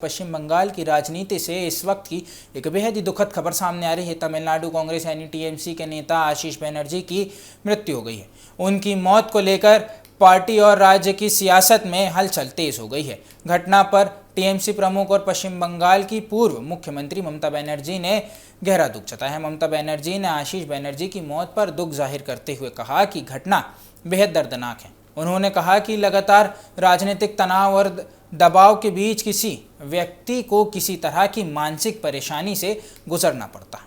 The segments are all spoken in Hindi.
पश्चिम बंगाल की राजनीति से इस वक्त की एक बेहद ही दुखद खबर सामने आ रही है। तमिलनाडु कांग्रेस यानी टीएमसी के नेता आशीष बनर्जी की मृत्यु हो गई है। उनकी मौत को लेकर पार्टी और राज्य की सियासत में हलचल तेज हो गई है। घटना पर टीएमसी प्रमुख और पश्चिम बंगाल की पूर्व मुख्यमंत्री ममता बनर्जी ने गहरा दुख जताया है। ममता बनर्जी ने आशीष बनर्जी की मौत पर दुख जाहिर करते हुए कहा कि घटना बेहद दर्दनाक है। उन्होंने कहा कि लगातार राजनीतिक तनाव और दबाव के बीच किसी व्यक्ति को किसी तरह की मानसिक परेशानी से गुजरना पड़ता है।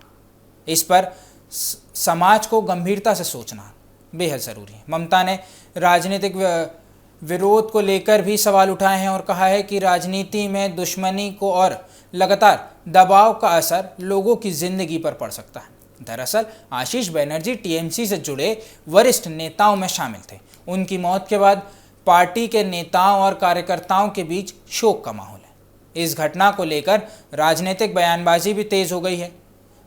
इस पर समाज को गंभीरता से सोचना बेहद ज़रूरी है। ममता ने राजनीतिक विरोध को लेकर भी सवाल उठाए हैं और कहा है कि राजनीति में दुश्मनी को और लगातार दबाव का असर लोगों की जिंदगी पर पड़ सकता है। दरअसल आशीष बनर्जी टीएमसी से जुड़े वरिष्ठ नेताओं में शामिल थे। उनकी मौत के बाद पार्टी के नेताओं और कार्यकर्ताओं के बीच शोक का माहौल है। इस घटना को लेकर राजनीतिक बयानबाजी भी तेज हो गई है।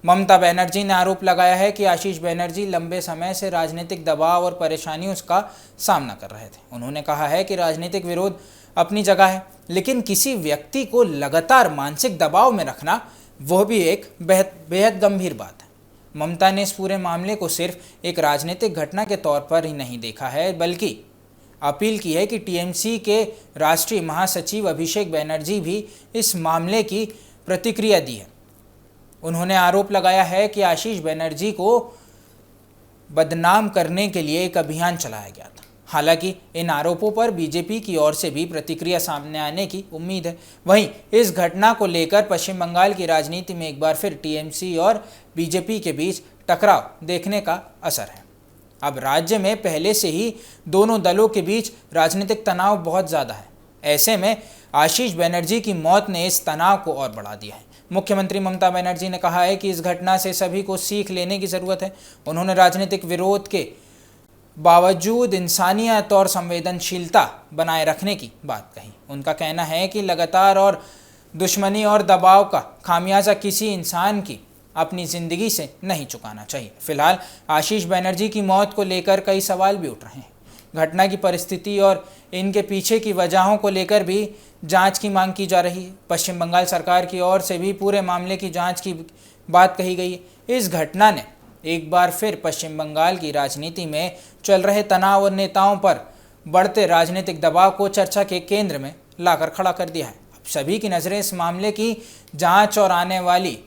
ममता बनर्जी ने आरोप लगाया है कि आशीष बनर्जी लंबे समय से राजनीतिक दबाव और परेशानियों का सामना कर रहे थे। उन्होंने कहा है कि राजनीतिक विरोध अपनी जगह है, लेकिन किसी व्यक्ति को लगातार मानसिक दबाव में रखना वह भी एक बेहद गंभीर बात है। ममता ने इस पूरे मामले को सिर्फ एक राजनीतिक घटना के तौर पर ही नहीं देखा है, बल्कि अपील की है कि टीएमसी के राष्ट्रीय महासचिव अभिषेक बनर्जी भी इस मामले की प्रतिक्रिया दी है। उन्होंने आरोप लगाया है कि आशीष बनर्जी को बदनाम करने के लिए एक अभियान चलाया गया था। हालांकि इन आरोपों पर बीजेपी की ओर से भी प्रतिक्रिया सामने आने की उम्मीद है। वहीं इस घटना को लेकर पश्चिम बंगाल की राजनीति में एक बार फिर टीएमसी और बीजेपी के बीच टकराव देखने का असर है। अब राज्य में पहले से ही दोनों दलों के बीच राजनीतिक तनाव बहुत ज़्यादा है। ऐसे में आशीष बनर्जी की मौत ने इस तनाव को और बढ़ा दिया है। मुख्यमंत्री ममता बनर्जी ने कहा है कि इस घटना से सभी को सीख लेने की ज़रूरत है। उन्होंने राजनीतिक विरोध के बावजूद इंसानियत और संवेदनशीलता बनाए रखने की बात कही। उनका कहना है कि लगातार और दुश्मनी और दबाव का खामियाजा किसी इंसान की अपनी ज़िंदगी से नहीं चुकाना चाहिए। फिलहाल आशीष बनर्जी की मौत को लेकर कई सवाल भी उठ रहे हैं। घटना की परिस्थिति और इनके पीछे की वजहों को लेकर भी जांच की मांग की जा रही है। पश्चिम बंगाल सरकार की ओर से भी पूरे मामले की जांच की बात कही गई है। इस घटना ने एक बार फिर पश्चिम बंगाल की राजनीति में चल रहे तनाव और नेताओं पर बढ़ते राजनीतिक दबाव को चर्चा के केंद्र में लाकर खड़ा कर दिया है। अब सभी की नज़रें इस मामले की जाँच और आने वाली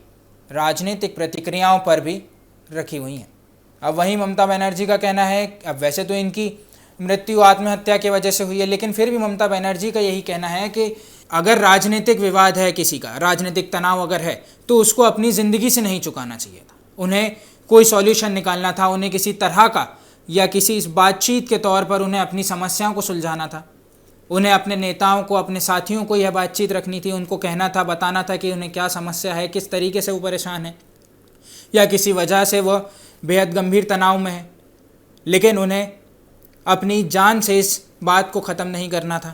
राजनीतिक प्रतिक्रियाओं पर भी रखी हुई हैं। अब वहीं ममता बनर्जी का कहना है, अब वैसे तो इनकी मृत्यु आत्महत्या की वजह से हुई है, लेकिन फिर भी ममता बनर्जी का यही कहना है कि अगर राजनीतिक विवाद है, किसी का राजनीतिक तनाव अगर है, तो उसको अपनी ज़िंदगी से नहीं चुकाना चाहिए था। उन्हें कोई सॉल्यूशन निकालना था, उन्हें किसी तरह का या किसी बातचीत के तौर पर उन्हें अपनी समस्याओं को सुलझाना था। उन्हें अपने नेताओं को, अपने साथियों को यह बातचीत रखनी थी। उनको कहना था, बताना था कि उन्हें क्या समस्या है, किस तरीके से वो परेशान है या किसी वजह से वह बेहद गंभीर तनाव में है, लेकिन उन्हें अपनी जान से इस बात को ख़त्म नहीं करना था।